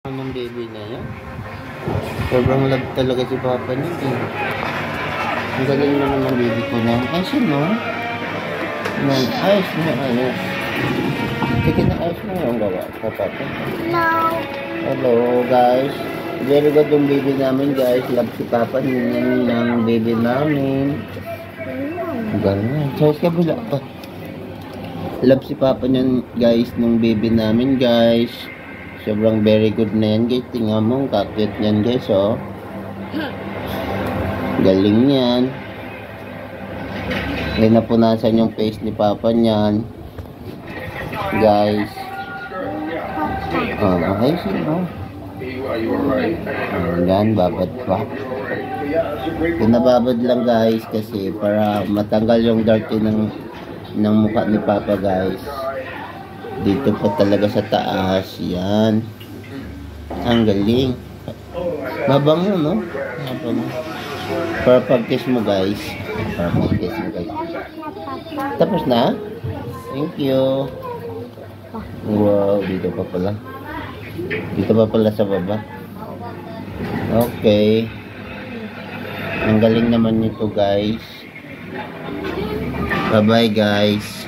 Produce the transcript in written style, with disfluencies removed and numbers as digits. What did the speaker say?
Ng baby na yan. Sobrang love talaga si Papa niya. Ang galing na naman baby ko na. Ayos yun, no? Ayos mo, ayos. Sige na, ayos mo yung gawa sa Papa. No. Hello, guys. Very good yung baby namin, guys. Love si Papa niya ng baby namin. Ang galing. So, sa kabila pa. Love si Papa niyan, guys, nung baby namin, guys. Sobrang very good na yan, guys. Tingnan mo, kakit yan, guys, oh. Galing yan. May napunasan yung face ni Papa niyan. Guys. Ayos yun, oh. Yan, babad pa. Pinababad lang, guys, kasi para matanggal yung dirty ng mukha ni Papa, guys. Dito pa talaga sa taas. Yan. Ang galing. Mabango, no? Mabango. Para pag-kiss mo, guys. Para pag-kiss mo, guys. Tapos na? Thank you. Wow, dito pa pala. Dito pa pala sa baba. Okay. Ang galing naman nito, guys. Bye-bye, guys.